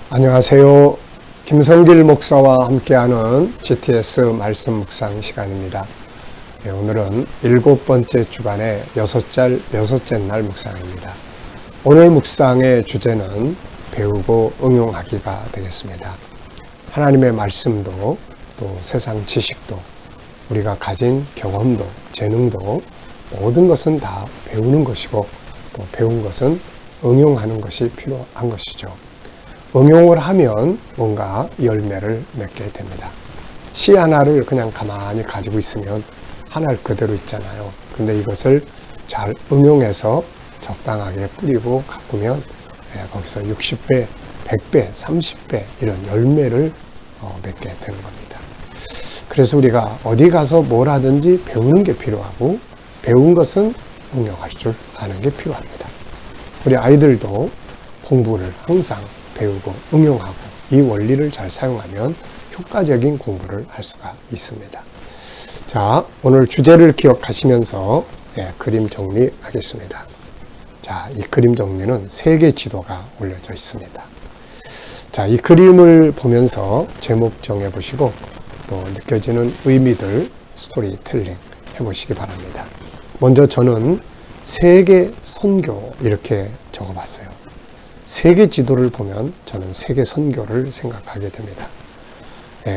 안녕하세요. 김성길 목사와 함께하는 GTS 말씀 묵상 시간입니다. 오늘은 7번째 주간의 여섯째 날 묵상입니다. 오늘 묵상의 주제는 배우고 응용하기가 되겠습니다. 하나님의 말씀도 또 세상 지식도 우리가 가진 경험도 재능도 모든 것은 다 배우는 것이고 또 배운 것은 응용하는 것이 필요한 것이죠. 응용을 하면 뭔가 열매를 맺게 됩니다. 씨 하나를 그냥 가만히 가지고 있으면 하나를 그대로 있잖아요. 근데 이것을 잘 응용해서 적당하게 뿌리고 가꾸면 거기서 60배, 100배, 30배 이런 열매를 맺게 되는 겁니다. 그래서 우리가 어디 가서 뭘 하든지 배우는 게 필요하고 배운 것은 응용할 줄 아는 게 필요합니다. 우리 아이들도 공부를 항상 배우고 응용하고 이 원리를 잘 사용하면 효과적인 공부를 할 수가 있습니다. 자, 오늘 주제를 기억하시면서 그림 정리하겠습니다. 자, 이 그림 정리는 3개 지도가 올려져 있습니다. 자, 이 그림을 보면서 제목 정해보시고 또 느껴지는 의미들 스토리텔링 해보시기 바랍니다. 먼저 저는 세계 선교 이렇게 적어봤어요. 세계 지도를 보면 저는 세계 선교를 생각하게 됩니다.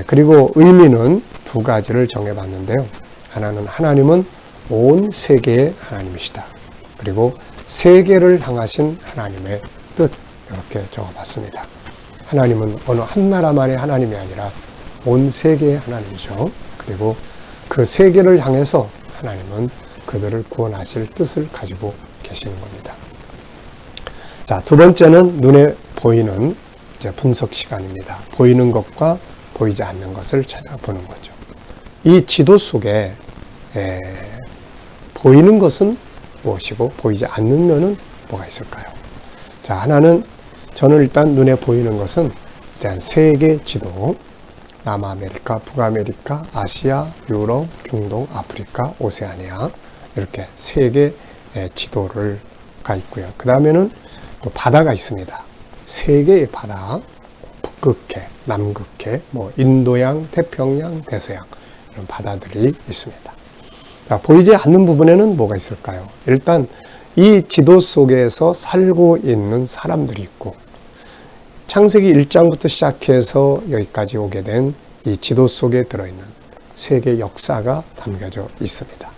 그리고 의미는 2가지를 정해봤는데요. 하나는 하나님은 온 세계의 하나님이시다. 그리고 세계를 향하신 하나님의 뜻 이렇게 적어봤습니다. 하나님은 어느 한 나라만의 하나님이 아니라 온 세계의 하나님이죠. 그리고 그 세계를 향해서 하나님은 그들을 구원하실 뜻을 가지고 계시는 겁니다. 자, 2번째는 눈에 보이는 이제 분석 시간입니다. 보이는 것과 보이지 않는 것을 찾아보는 거죠. 이 지도 속에 보이는 것은 무엇이고 보이지 않는 면은 뭐가 있을까요? 자, 하나는 저는 일단 눈에 보이는 것은 일단 세계 지도, 남아메리카, 북아메리카, 아시아, 유럽, 중동, 아프리카, 오세아니아 이렇게 3개 지도가 있고요. 그 다음에는 또 바다가 있습니다. 3개의 바다, 북극해, 남극해, 인도양, 태평양, 대서양 이런 바다들이 있습니다. 자, 보이지 않는 부분에는 뭐가 있을까요? 일단 이 지도 속에서 살고 있는 사람들이 있고 창세기 1장부터 시작해서 여기까지 오게 된 이 지도 속에 들어있는 세계 역사가 담겨져 있습니다.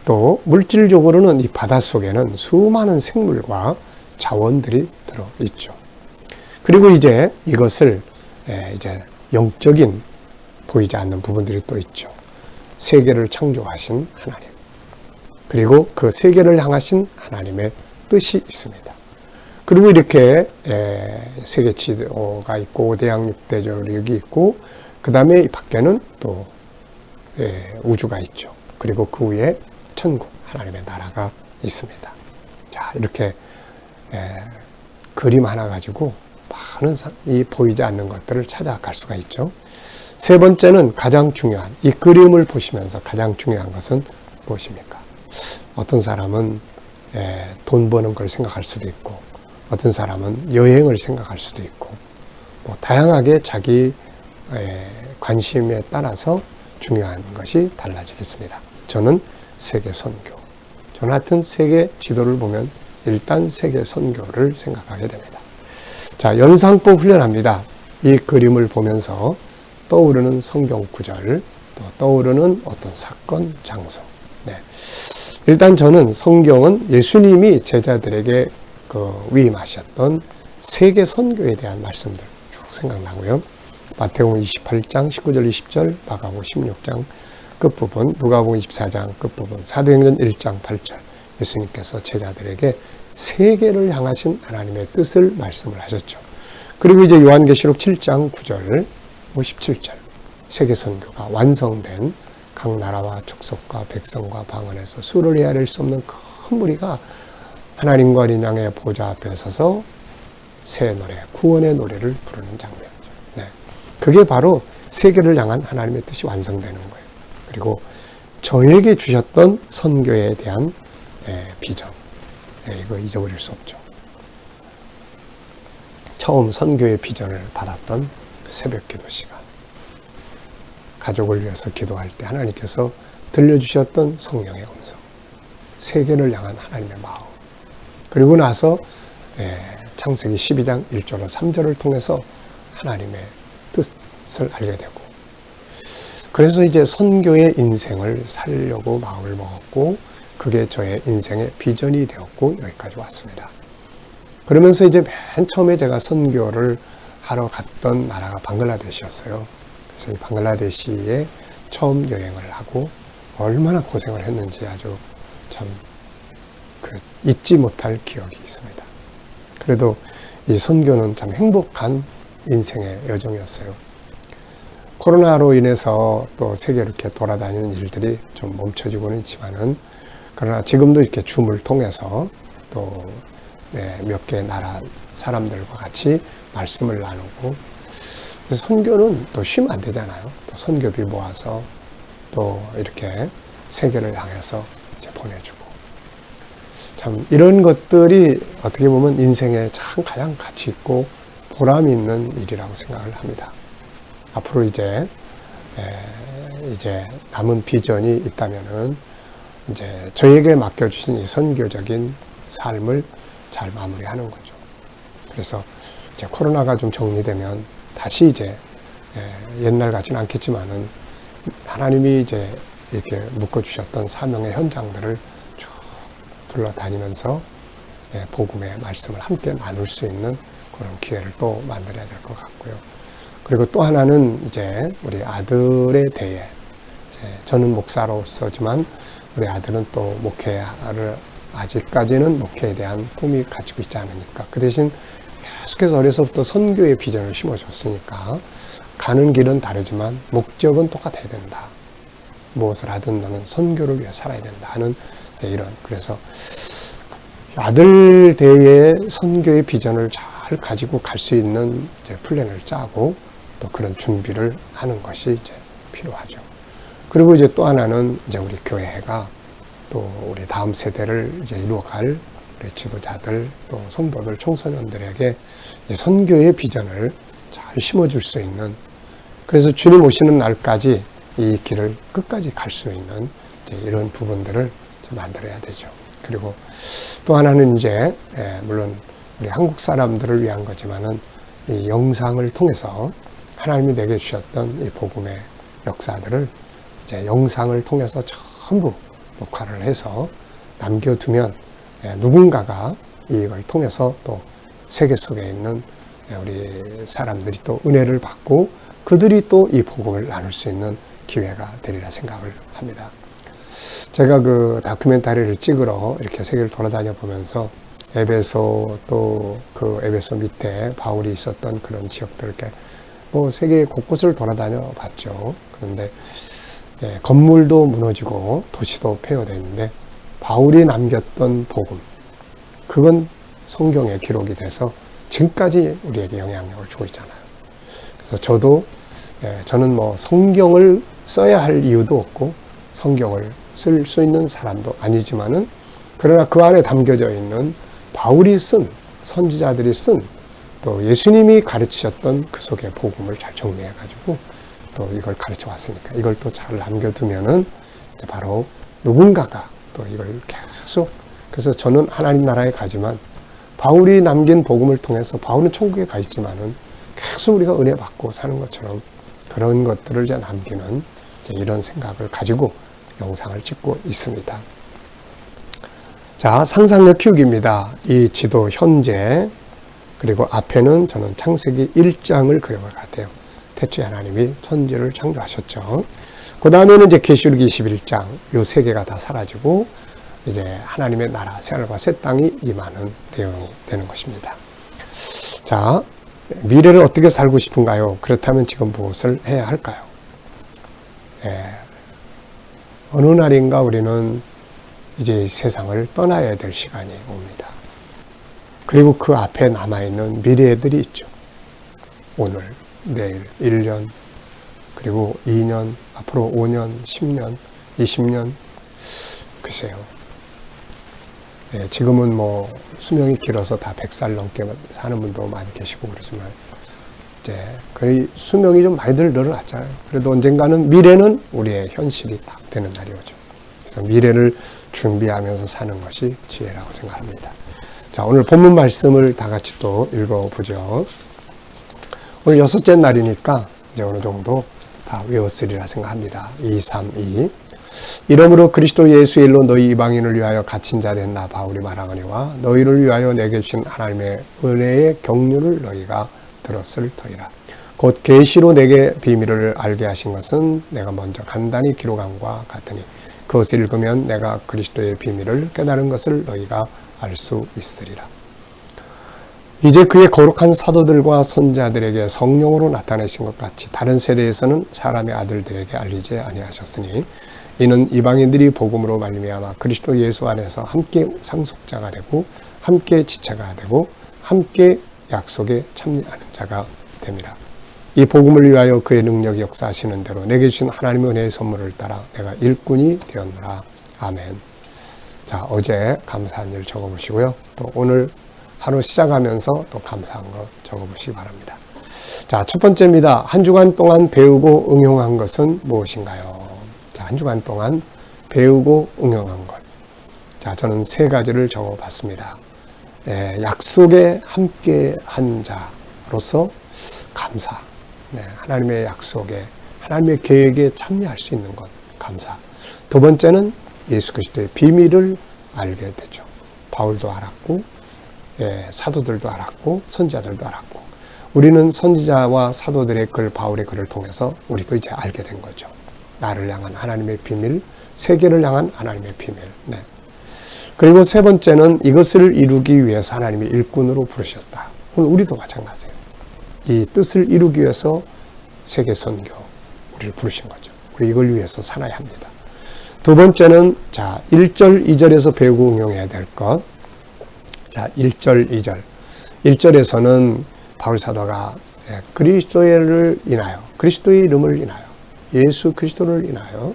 또 물질적으로는 이 바다 속에는 수많은 생물과 자원들이 들어있죠. 그리고 이제 이것을 이제 영적인 보이지 않는 부분들이 또 있죠. 세계를 창조하신 하나님. 그리고 그 세계를 향하신 하나님의 뜻이 있습니다. 그리고 이렇게 세계 지도가 있고 대양 6대조력이 있고 그 다음에 이 밖에는 또 우주가 있죠. 그리고 그 위에 천국, 하나님의 나라가 있습니다. 자, 이렇게 그림 하나 가지고 많은 이 보이지 않는 것들을 찾아갈 수가 있죠. 3번째는 가장 중요한 이 그림을 보시면서 가장 중요한 것은 무엇입니까? 어떤 사람은 돈 버는 걸 생각할 수도 있고 어떤 사람은 여행을 생각할 수도 있고 다양하게 자기 관심에 따라서 중요한 것이 달라지겠습니다. 저는 세계 선교. 저는 하여튼 세계 지도를 보면 일단 세계 선교를 생각하게 됩니다. 자, 연상법 훈련합니다. 이 그림을 보면서 떠오르는 성경 구절, 또 떠오르는 어떤 사건, 장소. 일단 저는 성경은 예수님이 제자들에게 위임하셨던 세계 선교에 대한 말씀들 쭉 생각나고요. 마태복음 28장 19절 20절, 마가복음 16장 끝부분, 누가복음 24장 끝부분, 사도행전 1장 8절 예수님께서 제자들에게 세계를 향하신 하나님의 뜻을 말씀을 하셨죠. 그리고 이제 요한계시록 7장 9절, 17절 세계 선교가 완성된 각 나라와 족속과 백성과 방언에서 수를 헤아릴 수 없는 큰 무리가 하나님과 어린 양의 보좌 앞에 서서 새 노래, 구원의 노래를 부르는 장면이죠. 그게 바로 세계를 향한 하나님의 뜻이 완성되는 거예요. 그리고 저에게 주셨던 선교에 대한 비전, 이거 잊어버릴 수 없죠. 처음 선교의 비전을 받았던 새벽 기도 시간, 가족을 위해서 기도할 때 하나님께서 들려주셨던 성령의 음성, 세계를 향한 하나님의 마음, 그리고 나서 창세기 12장 1절로 3절을 통해서 하나님의 뜻을 알게 되고, 그래서 이제 선교의 인생을 살려고 마음을 먹었고, 그게 저의 인생의 비전이 되었고 여기까지 왔습니다. 그러면서 이제 맨 처음에 제가 선교를 하러 갔던 나라가 방글라데시였어요. 그래서 이 방글라데시에 처음 여행을 하고 얼마나 고생을 했는지 아주 참 잊지 못할 기억이 있습니다. 그래도 이 선교는 참 행복한 인생의 여정이었어요. 코로나로 인해서 또 세계를 이렇게 돌아다니는 일들이 좀 멈춰지고는 있지만은, 그러나 지금도 이렇게 줌을 통해서 또 몇 개 나라 사람들과 같이 말씀을 나누고, 그래서 선교는 또 쉬면 안 되잖아요. 또 선교비 모아서 또 이렇게 세계를 향해서 이제 보내주고, 참 이런 것들이 어떻게 보면 인생에 참 가장 가치 있고 보람 있는 일이라고 생각을 합니다. 앞으로 이제 남은 비전이 있다면은 이제 저에게 맡겨주신 이 선교적인 삶을 잘 마무리하는 거죠. 그래서 이제 코로나가 좀 정리되면 다시 이제 옛날 같지는 않겠지만은 하나님이 이제 이렇게 묶어주셨던 사명의 현장들을 쭉 둘러다니면서 복음의 말씀을 함께 나눌 수 있는 그런 기회를 또 만들어야 될 것 같고요. 그리고 또 하나는 이제 우리 아들에 대해, 저는 목사로서지만 우리 아들은 또 목회를 아직까지는 목회에 대한 꿈이 가지고 있지 않으니까, 그 대신 계속해서 어려서부터 선교의 비전을 심어줬으니까 가는 길은 다르지만 목적은 똑같아야 된다. 무엇을 하든 너는 선교를 위해 살아야 된다 하는 이런, 그래서 아들 대의 선교의 비전을 잘 가지고 갈 수 있는 이제 플랜을 짜고 또 그런 준비를 하는 것이 이제 필요하죠. 그리고 이제 또 하나는 이제 우리 교회가 또 우리 다음 세대를 이제 이루어갈 우리 지도자들, 또 성도들, 청소년들에게 선교의 비전을 잘 심어줄 수 있는, 그래서 주님 오시는 날까지 이 길을 끝까지 갈 수 있는 이제 이런 부분들을 만들어야 되죠. 그리고 또 하나는 이제 물론 우리 한국 사람들을 위한 거지만은 이 영상을 통해서 하나님이 내게 주셨던 이 복음의 역사들을 이제 영상을 통해서 전부 녹화를 해서 남겨두면 누군가가 이걸 통해서 또 세계 속에 있는 우리 사람들이 또 은혜를 받고 그들이 또 이 복음을 나눌 수 있는 기회가 되리라 생각을 합니다. 제가 그 다큐멘터리를 찍으러 이렇게 세계를 돌아다녀 보면서 에베소, 또 그 에베소 밑에 바울이 있었던 그런 지역들, 이렇게 뭐 세계 곳곳을 돌아다녀 봤죠. 그런데 건물도 무너지고 도시도 폐허되어 있는데 바울이 남겼던 복음, 그건 성경에 기록이 돼서 지금까지 우리에게 영향력을 주고 있잖아요. 그래서 저는 뭐 성경을 써야 할 이유도 없고 성경을 쓸 수 있는 사람도 아니지만은, 그러나 그 안에 담겨져 있는 바울이 쓴, 선지자들이 쓴, 또 예수님이 가르치셨던 그 속의 복음을 잘 정리해가지고 또 이걸 가르쳐 왔으니까 이걸 또 잘 남겨두면은 이제 바로 누군가가 또 이걸 계속, 그래서 저는 하나님 나라에 가지만 바울이 남긴 복음을 통해서, 바울은 천국에 가 있지만은 계속 우리가 은혜 받고 사는 것처럼 그런 것들을 이제 남기는 이제 이런 생각을 가지고 영상을 찍고 있습니다. 자, 상상력 키우기입니다. 이 지도 현재, 그리고 앞에는 저는 창세기 1장을 그려볼 것 같아요. 태초에 하나님이 천지를 창조하셨죠. 그 다음에는 이제 계시록 21장, 요 세 개가 다 사라지고 이제 하나님의 나라, 새하늘과 새 땅이 임하는 내용이 되는 것입니다. 자, 미래를 어떻게 살고 싶은가요? 그렇다면 지금 무엇을 해야 할까요? 어느 날인가 우리는 이제 세상을 떠나야 될 시간이 옵니다. 그리고 그 앞에 남아있는 미래들이 있죠. 오늘, 내일, 1년, 그리고 2년, 앞으로 5년, 10년, 20년, 글쎄요. 지금은 뭐 수명이 길어서 다 100살 넘게 사는 분도 많이 계시고 그러지만 이제 거의 수명이 좀 많이들 늘어났잖아요. 그래도 언젠가는 미래는 우리의 현실이 딱 되는 날이 오죠. 그래서 미래를 준비하면서 사는 것이 지혜라고 생각합니다. 자, 오늘 본문 말씀을 다 같이 또 읽어보죠. 오늘 6째 날이니까 이제 어느 정도 다 외웠으리라 생각합니다. 2, 3, 2. 이러므로 그리스도 예수의 일로 너희 이방인을 위하여 갇힌 자 된 나 바울이 말하거니와 너희를 위하여 내게 주신 하나님의 은혜의 경륜을 너희가 들었을 터이라. 곧 계시로 내게 비밀을 알게 하신 것은 내가 먼저 간단히 기록함과 같으니 그것을 읽으면 내가 그리스도의 비밀을 깨달은 것을 너희가 알 수 있으리라. 이제 그의 거룩한 사도들과 선자들에게 성령으로 나타내신 것 같이 다른 세대에서는 사람의 아들들에게 알리지 아니하셨으니 이는 이방인들이 복음으로 말미암아 그리스도 예수 안에서 함께 상속자가 되고 함께 지체가 되고 함께 약속에 참여하는 자가 됨이라. 이 복음을 위하여 그의 능력이 역사하시는 대로 내게 주신 하나님의 은혜의 선물을 따라 내가 일꾼이 되었노라. 아멘. 자, 어제 감사한 일 적어보시고요. 또 오늘 하루 시작하면서 또 감사한 거 적어보시기 바랍니다. 자, 첫 번째입니다. 한 주간 동안 배우고 응용한 것은 무엇인가요? 자, 한 주간 동안 배우고 응용한 것. 자, 저는 3가지를 적어봤습니다. 약속에 함께 한 자로서 감사. 하나님의 약속에, 하나님의 계획에 참여할 수 있는 것, 감사. 두 번째는 예수 그리스도의 비밀을 알게 되죠. 바울도 알았고, 사도들도 알았고, 선지자들도 알았고, 우리는 선지자와 사도들의 글, 바울의 글을 통해서 우리도 이제 알게 된 거죠. 나를 향한 하나님의 비밀, 세계를 향한 하나님의 비밀. 그리고 세 번째는 이것을 이루기 위해서 하나님이 일꾼으로 부르셨다. 오늘 우리도 마찬가지예요. 이 뜻을 이루기 위해서 세계 선교, 우리를 부르신 거죠. 우리 이걸 위해서 살아야 합니다. 두 번째는, 자, 1절, 2절에서 배우고 응용해야 될 것. 자, 1절, 2절. 1절에서는 바울 사도가 그리스도를 인하여, 그리스도의 이름을 인하여, 예수 그리스도를 인하여,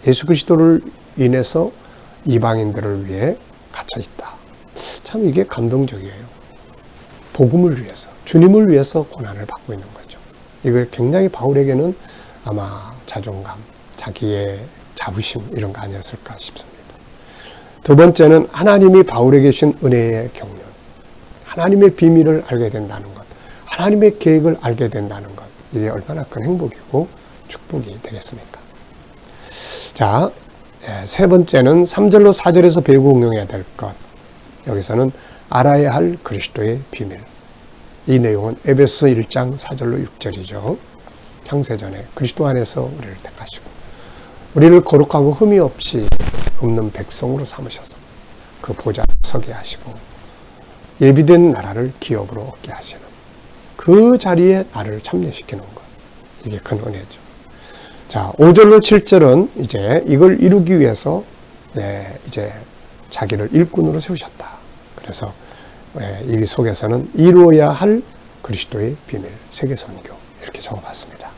예수 그리스도를 인해서 이방인들을 위해 갇혀 있다. 참 이게 감동적이에요. 복음을 위해서, 주님을 위해서 고난을 받고 있는 거죠. 이거 굉장히 바울에게는 아마 자존감, 자기의 자부심 이런 거 아니었을까 싶습니다. 두 번째는 하나님이 바울에게 주신 은혜의 경륜, 하나님의 비밀을 알게 된다는 것, 하나님의 계획을 알게 된다는 것, 이게 얼마나 큰 행복이고 축복이 되겠습니까? 자, 세 번째는 3절로 4절에서 배우고 응용해야 될 것. 여기서는 알아야 할 그리스도의 비밀. 이 내용은 에베소 1장 4절로 6절이죠. 창세전에 그리스도 안에서 우리를 택하시고 우리를 거룩하고 흠이 없이 없는 백성으로 삼으셔서 그 보좌에 서게 하시고 예비된 나라를 기업으로 얻게 하시는 그 자리에 나를 참여시키는 것. 이게 큰 은혜죠. 자, 5절로 7절은 이제 이걸 이루기 위해서 이제 자기를 일꾼으로 세우셨다. 그래서 이 속에서는 이루어야 할 그리스도의 비밀, 세계 선교 이렇게 적어봤습니다.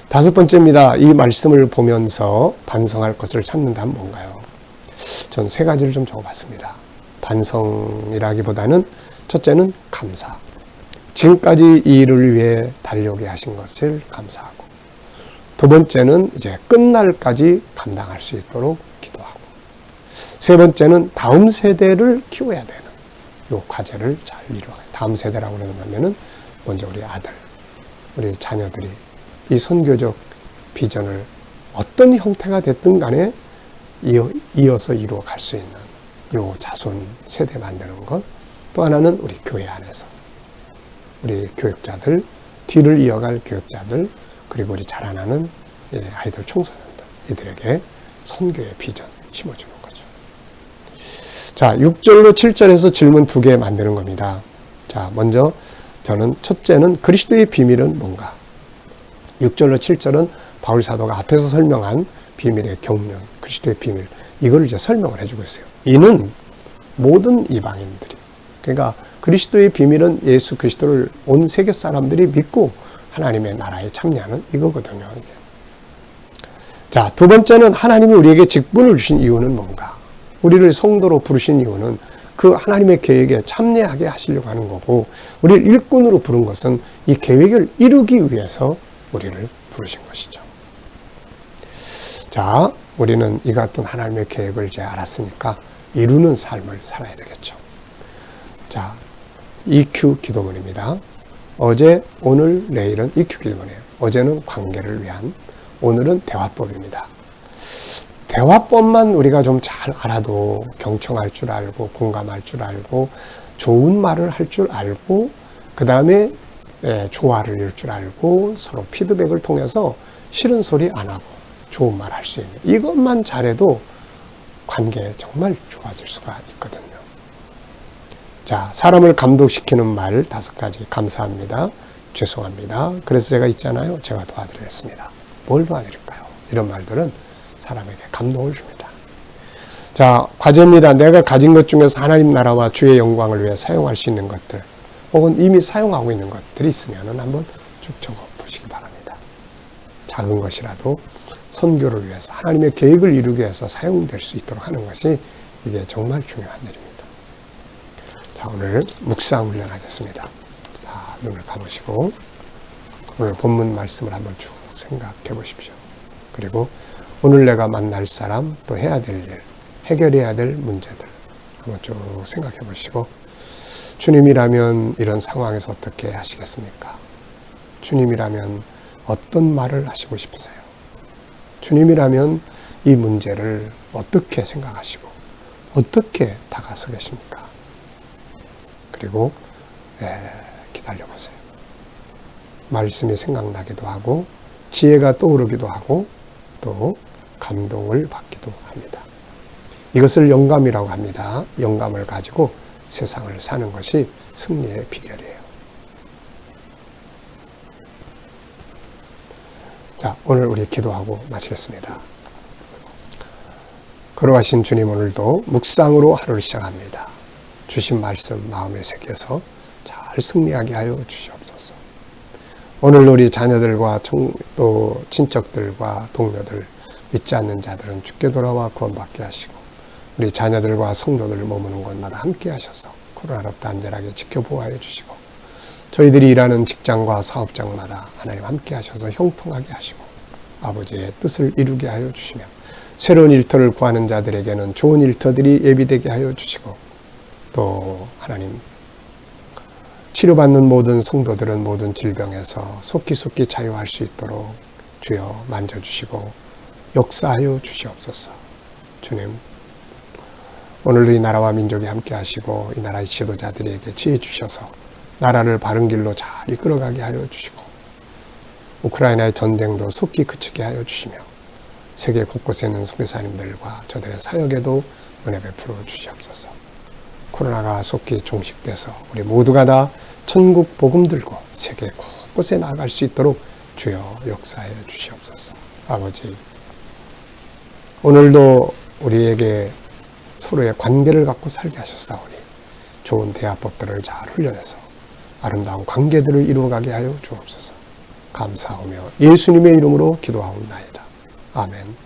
다섯 번째입니다. 이 말씀을 보면서 반성할 것을 찾는다면 뭔가요? 전 3가지를 좀 적어봤습니다. 반성이라기보다는 첫째는 감사. 지금까지 이 일을 위해 달려오게 하신 것을 감사하고, 두 번째는 이제 끝날까지 감당할 수 있도록 기도하고, 세 번째는 다음 세대를 키워야 되는 이 과제를 잘 이루어가요. 다음 세대라고 그러면은 먼저 우리 아들, 우리 자녀들이 이 선교적 비전을 어떤 형태가 됐든 간에 이어서 이루어갈 수 있는 이 자손 세대 만드는 것. 또 하나는 우리 교회 안에서 우리 교육자들, 뒤를 이어갈 교육자들, 그리고 우리 자라나는 아이들, 청소년들, 이들에게 선교의 비전 심어주는 거죠. 자, 6절로 7절에서 질문 2개 만드는 겁니다. 자, 먼저 저는 첫째는 그리스도의 비밀은 뭔가? 6절로 7절은 바울 사도가 앞에서 설명한 비밀의 경륜, 그리스도의 비밀, 이걸 이제 설명을 해주고 있어요. 이는 모든 이방인들이, 그러니까 그리스도의 비밀은 예수 그리스도를 온 세계 사람들이 믿고 하나님의 나라에 참여하는 이거거든요. 이게. 자, 두 번째는 하나님이 우리에게 직분을 주신 이유는 뭔가? 우리를 성도로 부르신 이유는 그 하나님의 계획에 참여하게 하시려고 하는 거고, 우리를 일꾼으로 부른 것은 이 계획을 이루기 위해서 우리를 부르신 것이죠. 자, 우리는 이 같은 하나님의 계획을 이제 알았으니까 이루는 삶을 살아야 되겠죠. 자, EQ 기도문입니다. 어제, 오늘, 내일은 EQ 기도문이에요. 어제는 관계를 위한, 오늘은 대화법입니다. 대화법만 우리가 좀 잘 알아도 경청할 줄 알고 공감할 줄 알고 좋은 말을 할 줄 알고 그 다음에 조화를 이룰 줄 알고 서로 피드백을 통해서 싫은 소리 안 하고 좋은 말 할 수 있는, 이것만 잘해도 관계 정말 좋아질 수가 있거든요. 자, 사람을 감동시키는 말 5가지. 감사합니다. 죄송합니다. 그래서 제가 있잖아요. 제가 도와드리겠습니다. 뭘 도와드릴까요? 이런 말들은 사람에게 감동을 줍니다. 자, 과제입니다. 내가 가진 것 중에서 하나님 나라와 주의 영광을 위해 사용할 수 있는 것들, 혹은 이미 사용하고 있는 것들이 있으면 한번 쭉 적어보시기 바랍니다. 작은 것이라도 선교를 위해서, 하나님의 계획을 이루기 위해서 사용될 수 있도록 하는 것이 이게 정말 중요한 일입니다. 자, 오늘 묵상 훈련하겠습니다. 자, 눈을 감으시고 오늘 본문 말씀을 한번 쭉 생각해 보십시오. 그리고 오늘 내가 만날 사람, 또 해야 될 일, 해결해야 될 문제들 한번 쭉 생각해 보시고, 주님이라면 이런 상황에서 어떻게 하시겠습니까? 주님이라면 어떤 말을 하시고 싶으세요? 주님이라면 이 문제를 어떻게 생각하시고 어떻게 다가서 계십니까? 그리고 기다려 보세요. 말씀이 생각나기도 하고 지혜가 떠오르기도 하고 또 감동을 받기도 합니다. 이것을 영감이라고 합니다. 영감을 가지고 세상을 사는 것이 승리의 비결이에요. 자, 오늘 우리 기도하고 마치겠습니다. 걸어가신 주님, 오늘도 묵상으로 하루를 시작합니다. 주신 말씀 마음에 새겨서 잘 승리하게 하여 주시옵소서. 오늘 우리 자녀들과 또 친척들과 동료들, 믿지 않는 자들은 주께 돌아와 구원받게 하시고, 우리 자녀들과 성도들 머무는 곳마다 함께 하셔서 코로나로부터 안전하게 지켜보호하여 주시고, 저희들이 일하는 직장과 사업장마다 하나님 함께 하셔서 형통하게 하시고 아버지의 뜻을 이루게 하여 주시며, 새로운 일터를 구하는 자들에게는 좋은 일터들이 예비되게 하여 주시고, 또 하나님 치료받는 모든 성도들은 모든 질병에서 속히 자유할 수 있도록 주여 만져주시고 역사하여 주시옵소서. 주님, 오늘도 이 나라와 민족이 함께 하시고 이 나라의 지도자들에게 지혜 주셔서 나라를 바른 길로 잘 이끌어가게 하여 주시고, 우크라이나의 전쟁도 속히 그치게 하여 주시며, 세계 곳곳에 있는 선교사님들과 저들의 사역에도 은혜 베풀어 주시옵소서. 코로나가 속히 종식돼서 우리 모두가 다 천국 복음 들고 세계 곳곳에 나아갈 수 있도록 주여 역사해 주시옵소서. 아버지, 오늘도 우리에게 서로의 관계를 갖고 살게 하셨사오니 좋은 대화법들을 잘 훈련해서 아름다운 관계들을 이루어가게 하여 주옵소서. 감사하며 예수님의 이름으로 기도하옵나이다. 아멘.